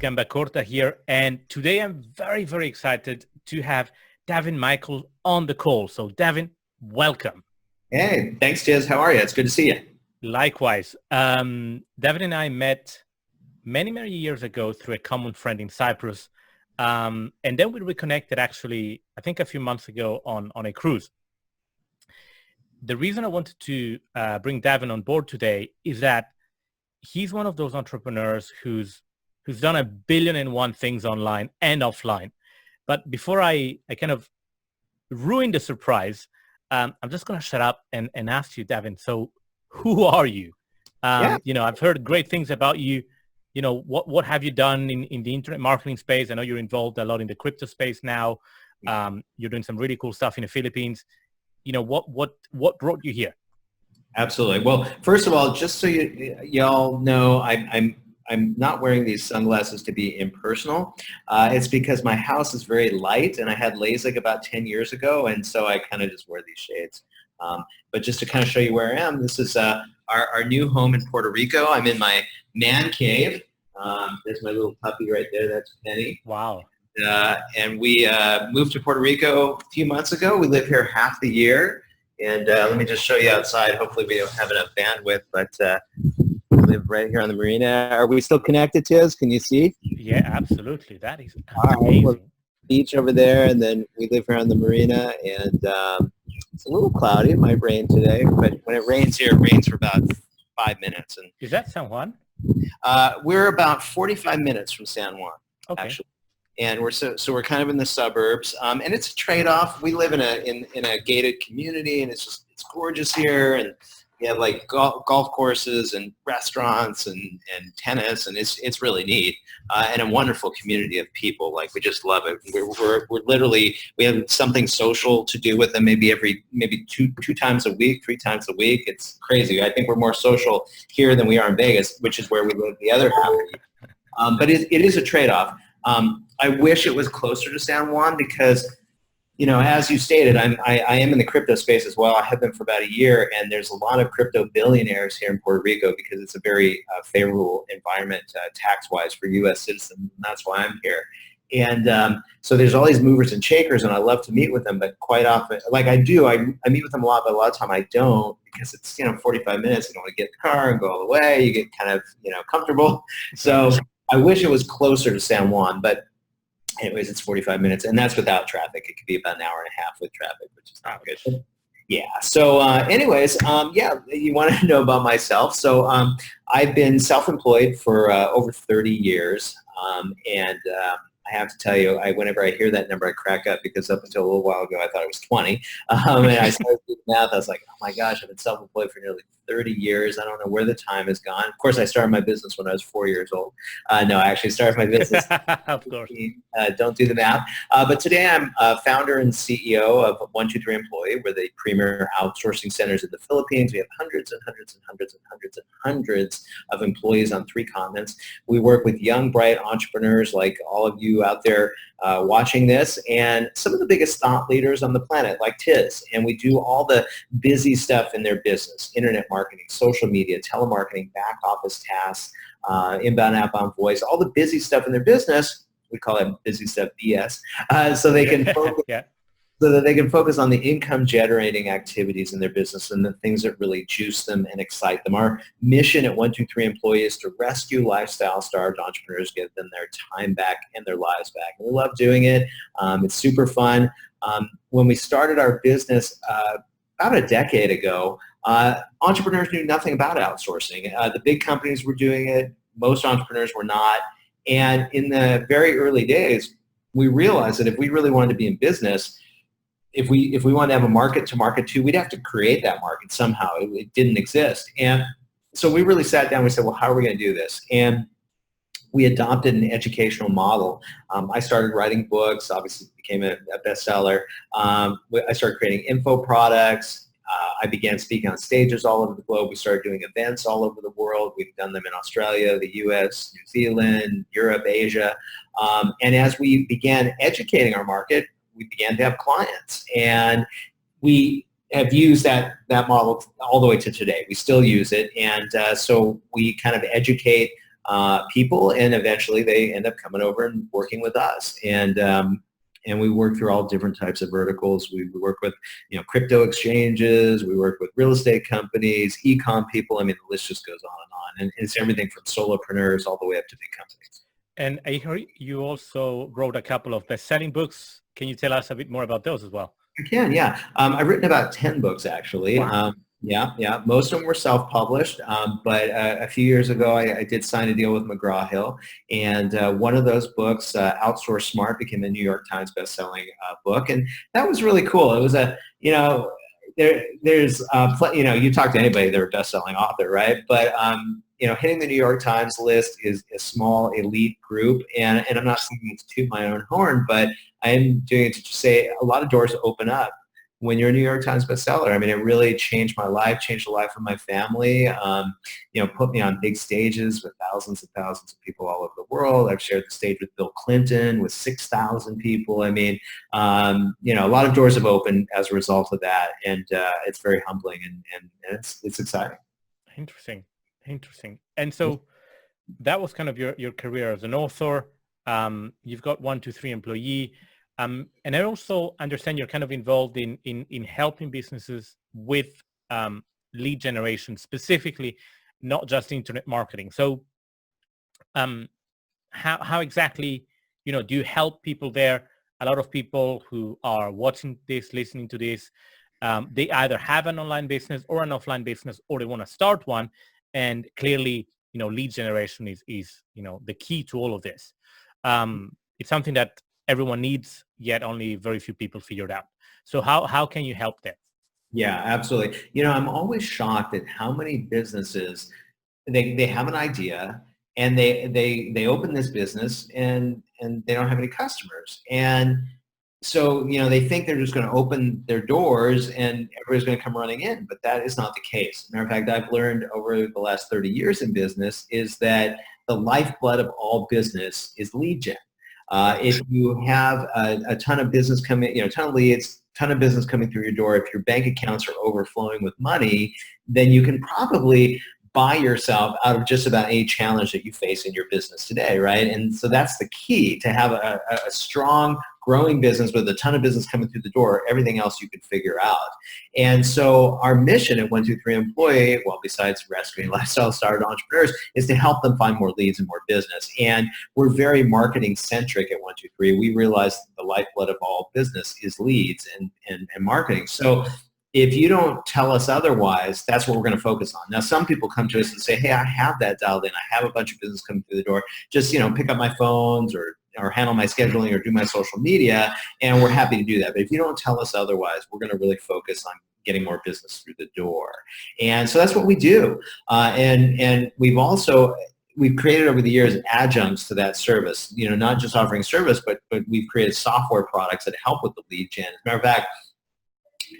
Luis Gambacorta here, and today I'm very, very excited to have Davin Michael on the call. So Davin, welcome. Hey, thanks, Tiz. How are you? It's good to see you. Likewise. Davin and I met many, many years ago through a common friend in Cyprus, and then we reconnected actually, I think a few months ago on a cruise. The reason I wanted to bring Davin on board today is that he's one of those entrepreneurs who's done 1,000,000,001 things online and offline. But before I kind of ruin the surprise, I'm just going to shut up and ask you, Davin, so who are you? You know, I've heard great things about you. You know, what have you done in the internet marketing space? I know you're involved a lot in the crypto space now. You're doing some really cool stuff in the Philippines. You know, what brought you here? Absolutely. Well, first of all, just so y'all know, I'm not wearing these sunglasses to be impersonal. It's because my house is very light, and I had LASIK about 10 years ago, and so I kind of just wear these shades. But just to kind of show you where I am, this is our new home in Puerto Rico. I'm in my man cave. There's my little puppy right there. That's Penny. Wow. And we moved to Puerto Rico a few months ago. We live here half the year. And let me just show you outside. Hopefully we don't have enough bandwidth, but we live right here on the marina. Are we still connected, Tiz? Can you see? Yeah, absolutely. That is amazing. Right, beach over there, and then we live here on the marina, and it's a little cloudy. It might rain today, but when it rains here, it rains for about 5 minutes. And is that San Juan? We're about 45 minutes from San Juan, actually. And we're so we're kind of in the suburbs, and it's a trade-off. We live in a gated community, and it's gorgeous here, and we have like golf courses and restaurants and tennis, and it's really neat, and a wonderful community of people. Like, we just love it. We're literally, we have something social to do with them maybe two times a week, 3 times a week. It's crazy. I think we're more social here than we are in Vegas, which is where we live the other half of the year. But it is a trade-off. I wish it was closer to San Juan because, you know, as you stated, I am in the crypto space as well. I have been for about a year, and there's a lot of crypto billionaires here in Puerto Rico because it's a very favorable environment tax-wise for U.S. citizens, and that's why I'm here. And so there's all these movers and shakers, and I love to meet with them, but quite often, like I meet with them a lot, but a lot of time I don't because it's, 45 minutes. You don't want to get in the car and go all the way. You get kind of, comfortable. So I wish it was closer to San Juan, but anyways, it's 45 minutes, and that's without traffic. It could be about an hour and a half with traffic, which is not good. Yeah. So anyways, you want to know about myself. So I've been self-employed for over 30 years, and I have to tell you, whenever I hear that number, I crack up because up until a little while ago, I thought it was 20. And I started doing math. I was like, oh my gosh, I've been self-employed for nearly 30 years. I don't know where the time has gone. Of course, I started my business when I was 4 years old. No, I actually started my business. Of course. Don't do the math. But today I'm founder and CEO of 123 Employee. We're the premier outsourcing centers in the Philippines. We have hundreds and hundreds and hundreds and hundreds and hundreds of employees on 3 continents. We work with young, bright entrepreneurs like all of you out there watching this, and some of the biggest thought leaders on the planet, like Tiz. And we do all the busy stuff in their business: internet marketing, social media, telemarketing, back office tasks, inbound, outbound voice, all the busy stuff in their business. We call it busy stuff BS, so they can focus. So that they can focus on the income-generating activities in their business and the things that really juice them and excite them. Our mission at 123 Employee is to rescue lifestyle-starved entrepreneurs, give them their time back and their lives back. And we love doing it. It's super fun. When we started our business about a decade ago, entrepreneurs knew nothing about outsourcing. The big companies were doing it. Most entrepreneurs were not. And in the very early days, we realized that if we really wanted to be in business, if we wanted to have a market to market to, we'd have to create that market somehow. It didn't exist. And so we really sat down and we said, well, how are we going to do this? And we adopted an educational model. I started writing books, obviously became a bestseller. I started creating info products. I began speaking on stages all over the globe. We started doing events all over the world. We've done them in Australia, the US, New Zealand, Europe, Asia. And as we began educating our market, we began to have clients, and we have used that model all the way to today. We still use it, and so we kind of educate people, and eventually they end up coming over and working with us. And we work through all different types of verticals. We work with, crypto exchanges. We work with real estate companies, e-com people. I mean, the list just goes on and on. And it's everything from solopreneurs all the way up to big companies. And I heard you also wrote a couple of best-selling books. Can you tell us a bit more about those as well? I can, yeah. I've written about 10 books, actually. Wow. Yeah. Most of them were self-published, but a few years ago, I did sign a deal with McGraw-Hill, and one of those books, Outsource Smart, became a New York Times best-selling book, and that was really cool. It was there's you talk to anybody, they're a best-selling author, right? But hitting the New York Times list is a small elite group, and I'm not saying it to toot my own horn, but I am doing it to just say a lot of doors open up when you're a New York Times bestseller. I mean, it really changed my life, changed the life of my family, put me on big stages with thousands and thousands of people all over the world. I've shared the stage with Bill Clinton with 6,000 people. I mean, a lot of doors have opened as a result of that, and it's very humbling, and it's exciting. Interesting. And so that was kind of your career as an author. You've got 123 employee. And I also understand you're kind of involved in helping businesses with lead generation, specifically, not just internet marketing. So how exactly, do you help people there? A lot of people who are watching this, listening to this, they either have an online business or an offline business, or they want to start one. And clearly, lead generation is the key to all of this. It's something that everyone needs, yet only very few people figured out. So how can you help them? Yeah, absolutely. I'm always shocked at how many businesses, they have an idea, and they open this business, and they don't have any customers. And so, they think they're just going to open their doors and everybody's going to come running in, but that is not the case. Matter of fact, I've learned over the last 30 years in business is that the lifeblood of all business is lead gen. If you have a ton of business coming, a ton of leads, ton of business coming through your door, if your bank accounts are overflowing with money, then you can probably buy yourself out of just about any challenge that you face in your business today, right? And so that's the key, to have a strong, growing business with a ton of business coming through the door. Everything else you can figure out. And so our mission at 123 Employee, well, besides rescuing lifestyle startup entrepreneurs, is to help them find more leads and more business. And we're very marketing centric at 123. We realize the lifeblood of all business is leads and marketing. So if you don't tell us otherwise, that's what we're going to focus on. Now, some people come to us and say, hey, I have that dialed in. I have a bunch of business coming through the door. Just, pick up my phones or handle my scheduling or do my social media, and we're happy to do that. But if you don't tell us otherwise, we're going to really focus on getting more business through the door. And so that's what we do. And we've created over the years adjuncts to that service, not just offering service, but we've created software products that help with the lead gen. As a matter of fact,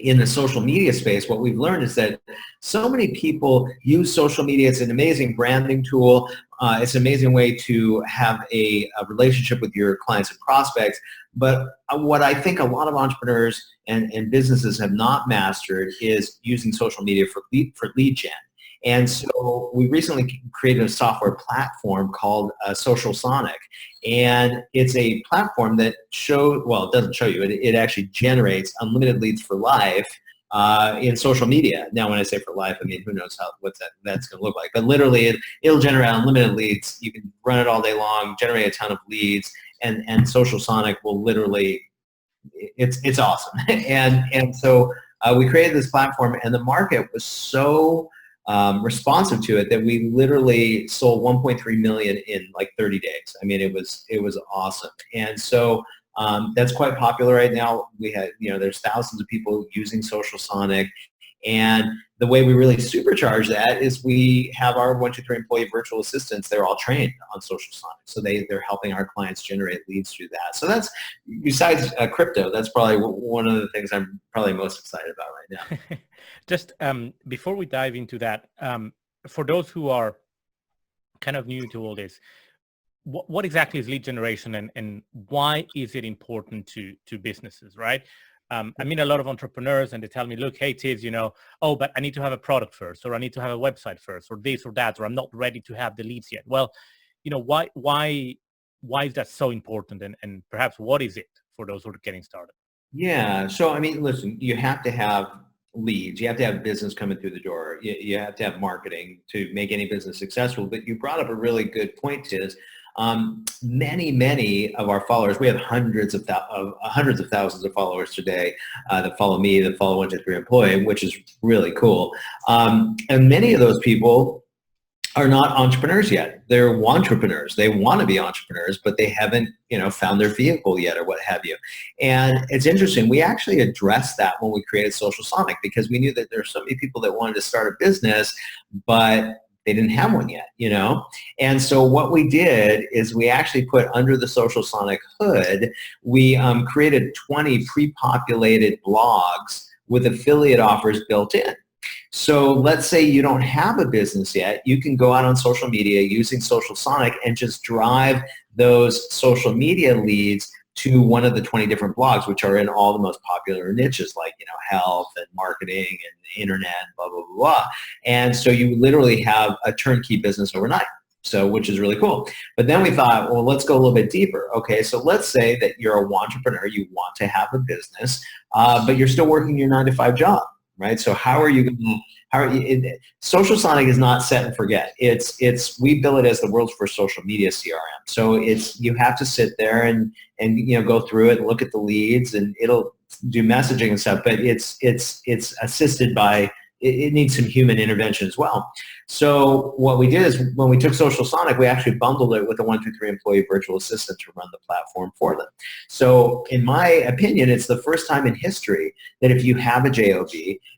in the social media space, what we've learned is that so many people use social media. It's an amazing branding tool. It's an amazing way to have a relationship with your clients and prospects. But what I think a lot of entrepreneurs and businesses have not mastered is using social media for lead gen. And so we recently created a software platform called Social Sonic. And it's a platform that it doesn't show you, it actually generates unlimited leads for life in social media. Now, when I say for life, I mean, who knows that's going to look like. But literally, it'll generate unlimited leads. You can run it all day long, generate a ton of leads, and Social Sonic will literally, it's awesome. And so we created this platform, and the market was so responsive to it that we literally sold 1.3 million in like 30 days. I mean, it was awesome. And so that's quite popular right now. We had, there's thousands of people using Social Sonic. And the way we really supercharge that is we have our 123 Employee virtual assistants. They're all trained on Social Sonic. So they're helping our clients generate leads through that. So that's, besides crypto, that's probably one of the things I'm probably most excited about right now. Just before we dive into that, for those who are kind of new to all this, what exactly is lead generation, and why is it important to businesses, right? I mean, a lot of entrepreneurs, and they tell me, look, hey, Tiz, but I need to have a product first, or I need to have a website first, or this or that, or I'm not ready to have the leads yet. Well, why is that so important, and perhaps what is it for those who are getting started? Yeah. So, I mean, listen, you have to have leads. You have to have business coming through the door. You have to have marketing to make any business successful. But you brought up a really good point, Tiz. Many of our followers, we have hundreds of thousands of followers today that follow me, that follow 123 Employee, which is really cool. And many of those people are not entrepreneurs yet. They're wantrepreneurs. They want to be entrepreneurs, but they haven't, found their vehicle yet or what have you. And it's interesting. We actually addressed that when we created Social Sonic, because we knew that there are so many people that wanted to start a business, but they didn't have one yet, And so what we did is we actually put under the Social Sonic hood, we created 20 pre-populated blogs with affiliate offers built in. So let's say you don't have a business yet, you can go out on social media using Social Sonic and just drive those social media leads to one of the 20 different blogs, which are in all the most popular niches like, health and marketing and internet, blah, blah, blah, blah. And so you literally have a turnkey business overnight. So, which is really cool. But then we thought, well, let's go a little bit deeper. Okay, so let's say that you're a entrepreneur, you want to have a business, but you're still working your 9-to-5 job. Right. So how are you going to, Social Sonic is not set and forget. We bill it as the world's first social media CRM. So you have to sit there and go through it and look at the leads, and it'll do messaging and stuff, but it's assisted by, it needs some human intervention as well. So what we did is when we took Social Sonic, we actually bundled it with a 123 Employee virtual assistant to run the platform for them. So in my opinion, it's the first time in history that if you have a JOB,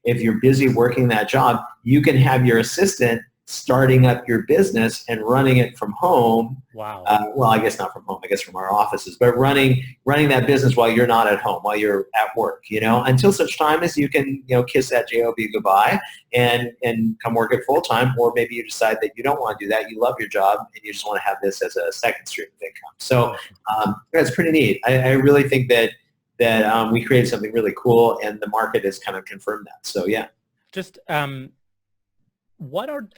if you're busy working that job, you can have your assistant starting up your business and running it from home. Wow. Well, I guess not from home, I guess from our offices, but running that business while you're not at home, while you're at work, until such time as you can, kiss that JOB goodbye and come work it full time, or maybe you decide that you don't want to do that. You love your job and you just want to have this as a second stream of income. So it's pretty neat. I really think that we created something really cool, and the market has kind of confirmed that. So yeah. Just what are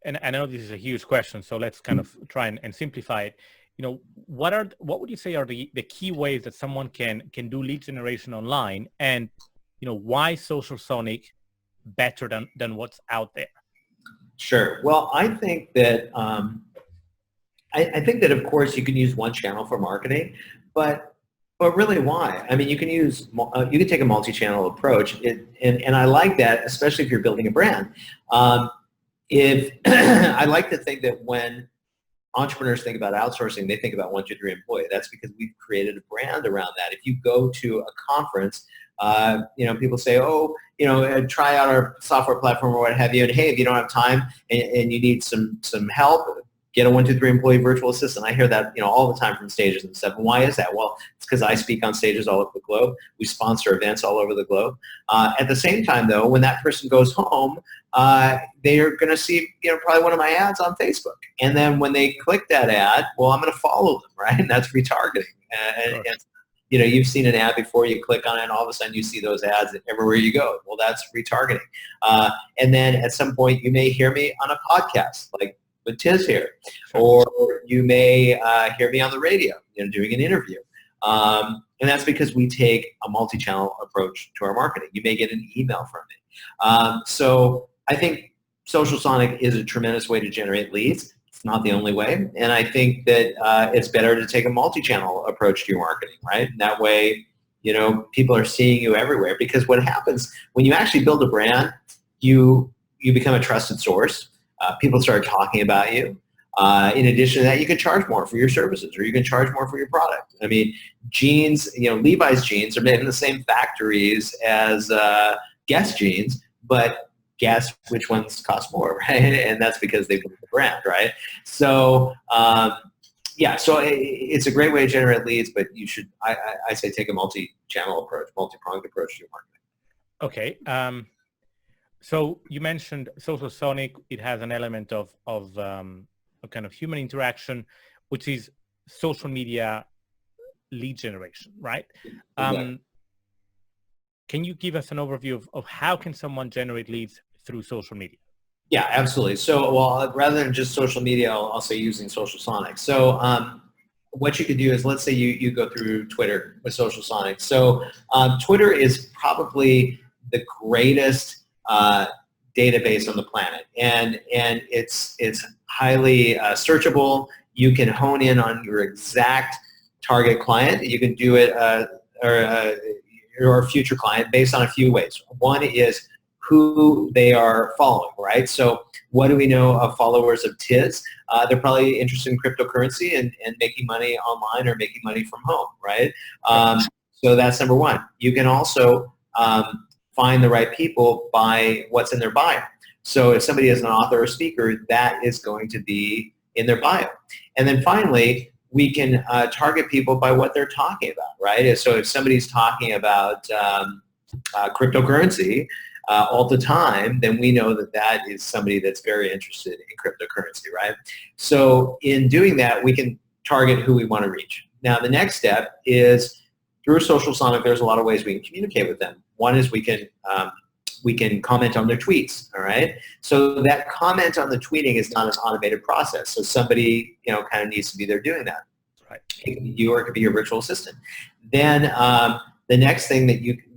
and I know this is a huge question, so let's kind of try and simplify it. What would you say are the key ways that someone can do lead generation online, and why Social Sonic better than what's out there? Sure. Well, I think that I think that of course you can use one channel for marketing, but really why? I mean, you can take a multi-channel approach, and I like that, especially if you're building a brand. If I like to think that when entrepreneurs think about outsourcing, they think about 123 Employee. That's because we've created a brand around that. If you go to a conference, people say, try out our software platform or what have you, and hey, if you don't have time and you need some help, get a 123 Employee virtual assistant. I hear that all the time from stages and stuff. And why is that? Well, it's because I speak on stages all over the globe. We sponsor events all over the globe. At the same time, though, when that person goes home, they are going to see probably one of my ads on Facebook. And then when they click that ad, well, I'm going to follow them, right? And that's retargeting. And you've seen an ad before, you click on it, and all of a sudden you see those ads everywhere you go. Well, that's retargeting. And then at some point you may hear me on a podcast, like with Tiz here, or you may hear me on the radio, doing an interview. And that's because we take a multi-channel approach to our marketing. You may get an email from me. So I think Social Sonic is a tremendous way to generate leads. It's not the only way. And I think that it's better to take a multi-channel approach to your marketing, right? And that way, people are seeing you everywhere. Because what happens when you actually build a brand, you become a trusted source. People start talking about you. In addition to that, you can charge more for your services, or you can charge more for your product. I mean, jeans, Levi's jeans are made in the same factories as Guess jeans, but guess which ones cost more, right? And that's because they built the brand, right? So, so it's a great way to generate leads, but you should, I say, take a multi-channel approach, multi-pronged approach to your marketing. Okay. So you mentioned Social Sonic. It has an element of a kind of human interaction, which is social media lead generation, right? Exactly. Can you give us an overview of how can someone generate leads through social media? Yeah, absolutely. So, well, rather than just social media, I'll say using Social Sonic. So, what you could do is, let's say you go through Twitter with Social Sonic. So, Twitter is probably the greatest database on the planet, and it's highly searchable. You can hone in on your exact target client. You can do it or a future client based on a few ways. One is who they are following, right? So what do we know of followers of Tiz? They're probably interested in cryptocurrency and making money online or making money from home, right? So that's number one. You can also find the right people by what's in their bio. So if somebody is an author or speaker, that is going to be in their bio. And then finally, we can target people by what they're talking about, right? So if somebody's talking about cryptocurrency all the time, then we know that that is somebody that's very interested in cryptocurrency, right? So in doing that, we can target who we want to reach. Now, the next step is through Social Sonic, there's a lot of ways we can communicate with them. One is we can comment on their tweets, all right? So that comment on the tweeting is not an automated process. So somebody, kind of needs to be there doing that. Right. It could be you or it could be your virtual assistant. Then the next thing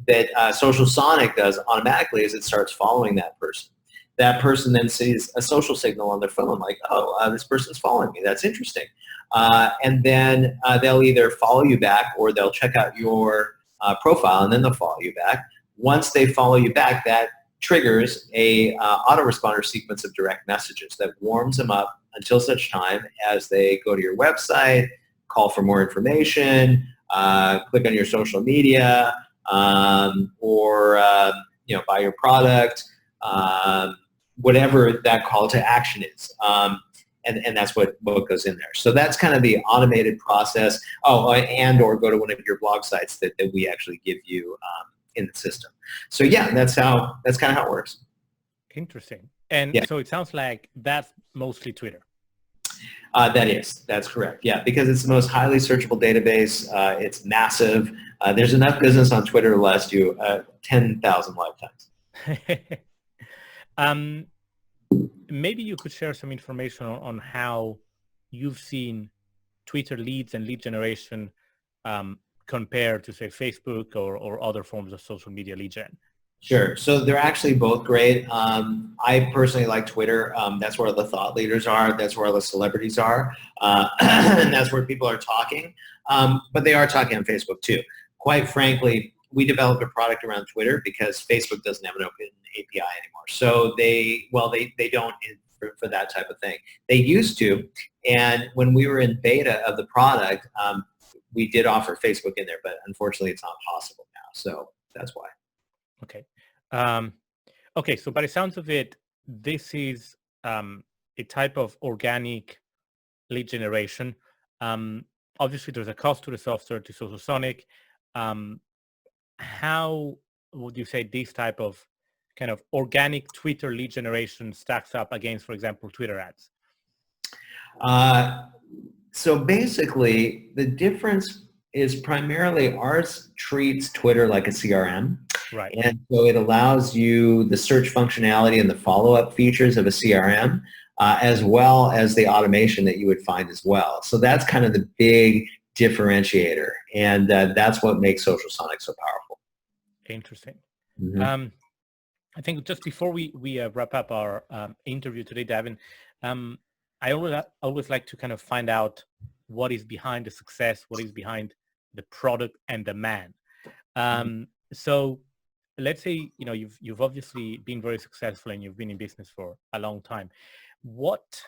that Social Sonic does automatically is it starts following that person. That person then sees a social signal on their phone like, oh, this person's following me. That's interesting. And then they'll either follow you back or they'll check out your profile and then they'll follow you back. Once they follow you back, that triggers a autoresponder sequence of direct messages that warms them up until such time as they go to your website, call for more information, click on your social media, or buy your product, whatever that call to action is. And that's what goes in there. So that's kind of the automated process. Oh, and or go to one of your blog sites that we actually give you in the system. So yeah, that's kind of how it works. Interesting. And yeah. So it sounds like that's mostly Twitter. That's correct. Yeah, because it's the most highly searchable database. It's massive. There's enough business on Twitter to last you 10,000 lifetimes. Maybe you could share some information on how you've seen Twitter leads and lead generation compared to, say, Facebook or other forms of social media lead gen. Sure. So they're actually both great. I personally like Twitter. That's where the thought leaders are. That's where the celebrities are. And that's where people are talking. But they are talking on Facebook too. Quite frankly, we developed a product around Twitter because Facebook doesn't have an open API anymore. So they don't for that type of thing. They used to. And when we were in beta of the product, we did offer Facebook in there, but unfortunately it's not possible now. So that's why. Okay. Okay. So by the sounds of it, this is a type of organic lead generation. Obviously, there's a cost to the software, to Social Sonic. How would you say this type of kind of organic Twitter lead generation stacks up against, for example, Twitter ads? So basically, the difference is primarily ours treats Twitter like a CRM. Right. And so it allows you the search functionality and the follow-up features of a CRM, as well as the automation that you would find as well. So that's kind of the big differentiator. And that's what makes Social Sonic so powerful. Interesting. Mm-hmm. I think just before we wrap up our interview today, Davin, I always like to kind of find out what is behind the success, what is behind the product and the man. So let's say, you've obviously been very successful and you've been in business for a long time. What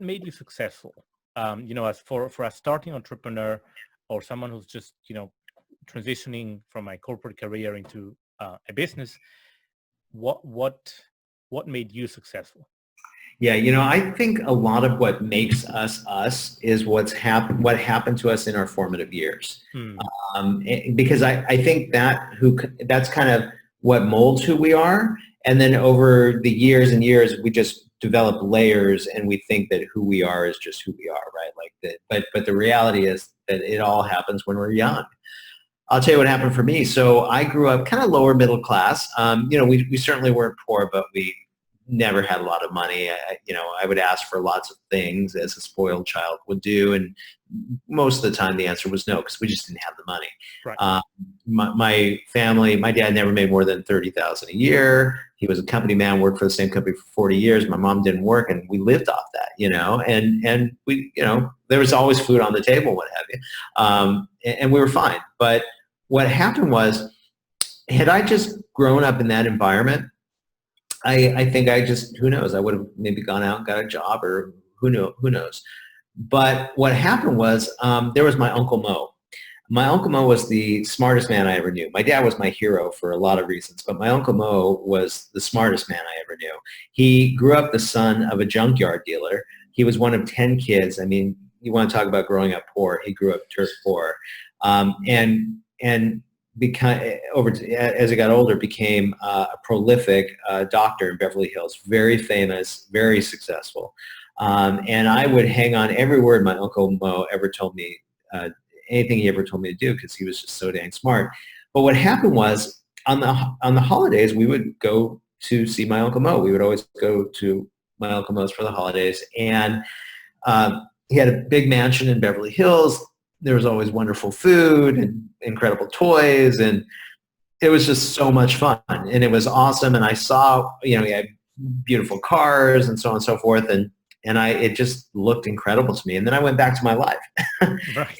made you successful? As for a starting entrepreneur or someone who's just, transitioning from a corporate career into a business, what made you successful? Yeah, I think a lot of what makes us is what happened to us in our formative years. Because I think that's kind of what molds who we are. And then over the years and years, we just develop layers and we think that who we are is just who we are, right? Like that. But the reality is that it all happens when we're young. I'll tell you what happened for me. So I grew up kind of lower middle class. We certainly weren't poor, but we never had a lot of money. I would ask for lots of things as a spoiled child would do. And most of the time the answer was no, because we just didn't have the money. Right. My family, my dad never made more than $30,000 a year. He was a company man, worked for the same company for 40 years. My mom didn't work, and we lived off that, and we, there was always food on the table, what have you. And we were fine. But what happened was, had I just grown up in that environment, I think who knows, I would have maybe gone out and got a job, or who knows. But what happened was, there was my Uncle Mo. My Uncle Mo was the smartest man I ever knew. My dad was my hero for a lot of reasons, but my Uncle Mo was the smartest man I ever knew. He grew up the son of a junkyard dealer. He was one of 10 kids. I mean, you want to talk about growing up poor. He grew up dirt poor. And as he got older, became a prolific doctor in Beverly Hills, very famous, very successful. And I would hang on every word my Uncle Mo ever told me, anything he ever told me to do, because he was just so dang smart. But what happened was, on the holidays, we would go to see my Uncle Mo. We would always go to my Uncle Mo's for the holidays. And he had a big mansion in Beverly Hills. There was always wonderful food and incredible toys, and it was just so much fun, and it was awesome. And I saw, he had beautiful cars and so on and so forth, and it just looked incredible to me. And then I went back to my life. Right.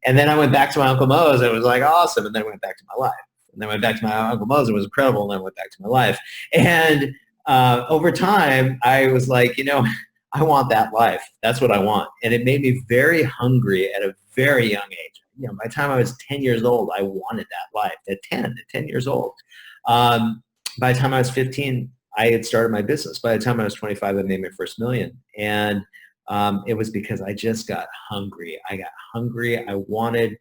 and then I went back to my Uncle Mo's, and it was like awesome. And then I went back to my life. And then I went back to my Uncle Mo's, and it was incredible. And then I went back to my life. And over time, I was like, I want that life. That's what I want. And it made me very hungry at a very young age. By the time I was 10 years old, I wanted that life. At 10 years old. By the time I was 15, I had started my business. By the time I was 25, I made my first $1 million. And it was because I just got hungry. I got hungry. I wanted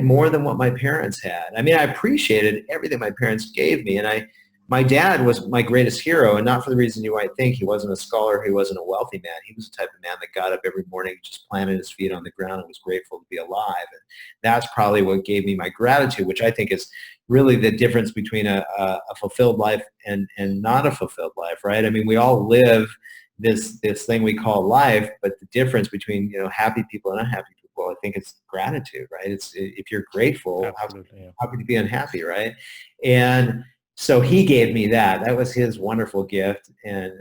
more than what my parents had. I mean, I appreciated everything my parents gave me. And my dad was my greatest hero, and not for the reason you might think. He wasn't a scholar. He wasn't a wealthy man. He was the type of man that got up every morning, just planted his feet on the ground, and was grateful to be alive. And that's probably what gave me my gratitude, which I think is really the difference between a fulfilled life and not a fulfilled life, right? I mean, we all live this thing we call life, but the difference between happy people and unhappy people, I think, it's gratitude, right? It's, if you're grateful, how could you be unhappy, right? And so he gave me that. That was his wonderful gift, and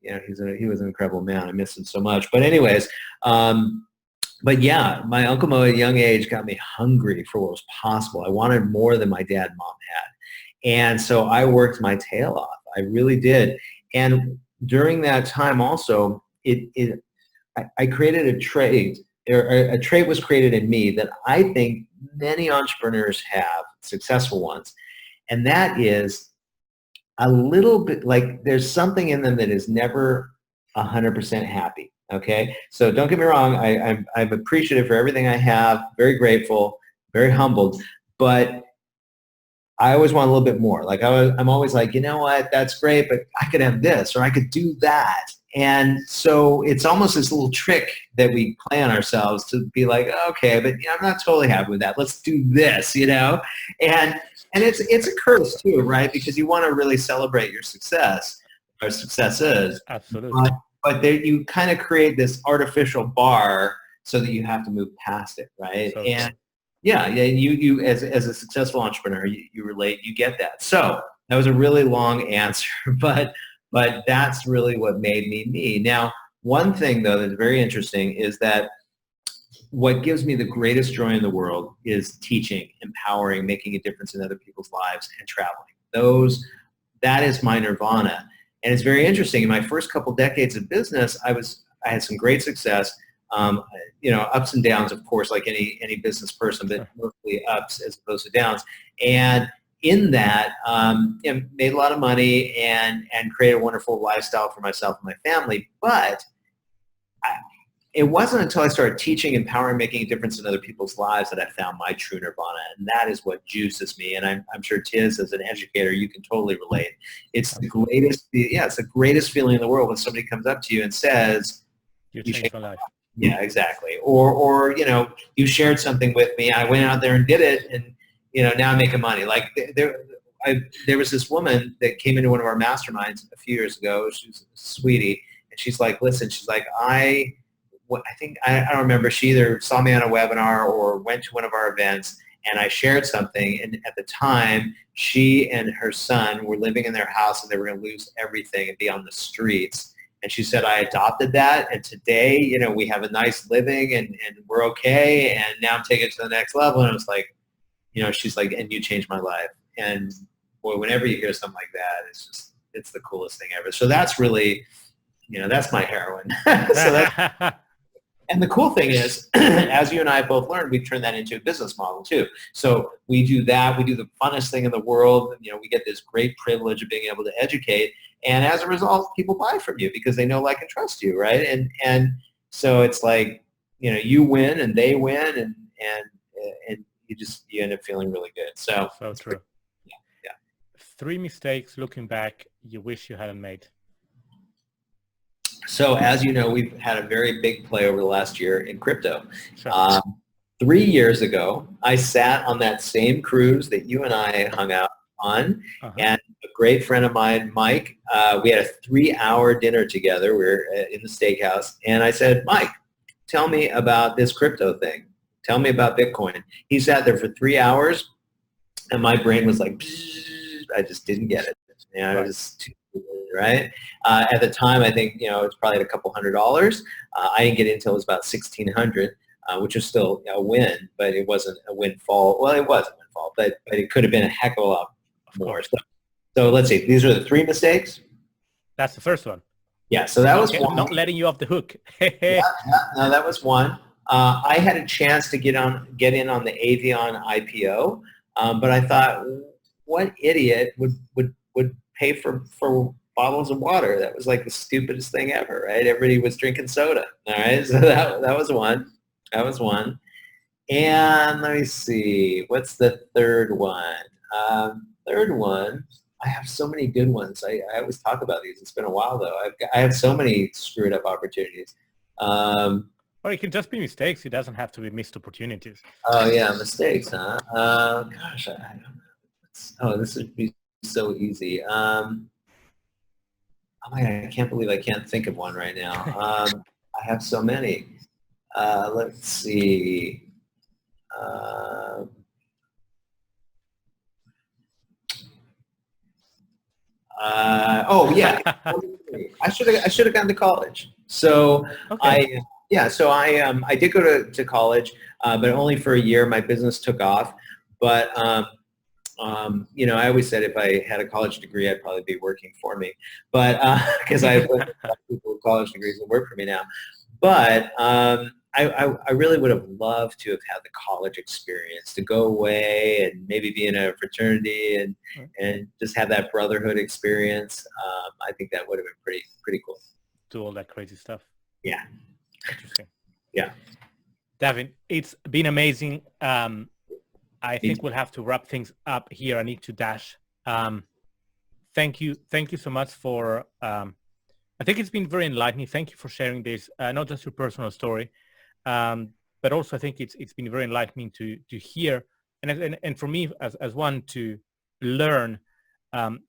he was an incredible man. I miss him so much. But anyways, but yeah, my Uncle Mo at a young age got me hungry for what was possible. I wanted more than my dad and mom had, and so I worked my tail off. I really did. And during that time, also, I created a trait. A trait was created in me that I think many entrepreneurs have, successful ones. And that is a little bit like there's something in them that is never 100% happy. Okay. So don't get me wrong. I'm appreciative for everything I have, very grateful, very humbled, but I always want a little bit more. Like I'm always like, you know what, that's great, but I could have this, or I could do that. And so it's almost this little trick that we play on ourselves to be like, okay, but I'm not totally happy with that. Let's do this, and it's a curse too, right? Because you want to really celebrate your success or successes. Absolutely. But there, you kind of create this artificial bar so that you have to move past it, right? So and yeah, you as a successful entrepreneur, you relate, you get that. So that was a really long answer, but that's really what made me me. Now, one thing though that's very interesting is that what gives me the greatest joy in the world is teaching, empowering, making a difference in other people's lives, and traveling. That is my nirvana. And it's very interesting. In my first couple decades of business, I had some great success. Ups and downs, of course, like any business person, but mostly ups as opposed to downs. And in that, made a lot of money and created a wonderful lifestyle for myself and my family. But it wasn't until I started teaching, empowering, making a difference in other people's lives that I found my true nirvana. And that is what juices me. And I'm sure Tiz, as an educator, you can totally relate. It's the greatest feeling in the world when somebody comes up to you and says, you changed my life. Yeah, exactly. Or you shared something with me. I went out there and did it, and now I'm making money. Like there was this woman that came into one of our masterminds a few years ago. She was a sweetie, and she's like, listen, she's like, I think I don't remember. She either saw me on a webinar or went to one of our events, and I shared something. And at the time, she and her son were living in their house, and they were going to lose everything and be on the streets. And she said, I adopted that, and today, we have a nice living, and we're okay, and now I'm taking it to the next level. And I was like, she's like, and you changed my life. And boy, whenever you hear something like that, it's the coolest thing ever. So that's really, that's my heroine. And the cool thing is, as you and I both learned, we've turned that into a business model too. So we do that. We do the funnest thing in the world. We get this great privilege of being able to educate. And as a result, people buy from you because they know, like, and trust you, right? And so it's like, you win and they win, and you end up feeling really good. So true. Yeah. 3 mistakes looking back you wish you hadn't made. So as you know, we've had a very big play over the last year in crypto. Sure. 3 years ago, I sat on that same cruise that you and I hung out on, and a great friend of mine, Mike, we had a 3-hour dinner together. We were in the steakhouse, and I said, Mike, tell me about this crypto thing. Tell me about Bitcoin. He sat there for 3 hours, and my brain was like, I just didn't get it. I was too right? At the time, I think, it was probably at a couple $100. I didn't get in until it was about $1,600, which was still a win, but it wasn't a windfall. Well, it was a windfall, but it could have been a heck of a lot more. So let's see. These are the 3 mistakes. That's the first one. Yeah, so that was one. Not letting you off the hook. No, that was one. I had a chance to get in on the Avion IPO, but I thought, what idiot would pay for bottles of water? That was like the stupidest thing ever, right? Everybody was drinking soda. All right, so that was one. That was one. And let me see, what's the third one? Third one, I have so many good ones. I always talk about these. It's been a while though. I have so many screwed up opportunities. Or it can just be mistakes. It doesn't have to be missed opportunities. Oh yeah, mistakes, huh? Gosh, I don't know. Oh, this would be so easy. Oh my God, I can't believe I can't think of one right now. I have so many. Let's see. Oh yeah, I should have gone to college. So okay. I did go to college, but only for a year. My business took off, but I always said if I had a college degree, I'd probably be working for me, but because I have people with college degrees that work for me now. But I really would have loved to have had the college experience, to go away and maybe be in a fraternity and just have that brotherhood experience. I think that would have been pretty cool. Do all that crazy stuff. Yeah. Interesting. Yeah. Davin, it's been amazing. I think we'll have to wrap things up here. I need to dash. Thank you so much for. I think it's been very enlightening. Thank you for sharing this, not just your personal story, but also I think it's been very enlightening to hear and for me as one to learn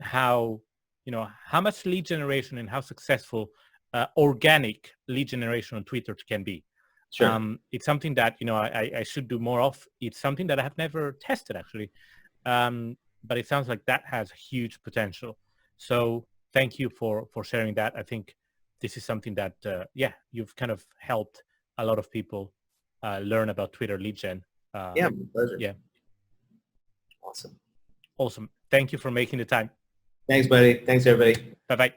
how much lead generation and how successful organic lead generation on Twitter can be. Sure. It's something that I should do more of. It's something that I have never tested actually, but it sounds like that has huge potential. So thank you for sharing that. I think this is something that you've kind of helped a lot of people learn about Twitter lead gen. Yeah, my pleasure. Yeah. Awesome. Thank you for making the time. Thanks, buddy. Thanks, everybody. Bye-bye.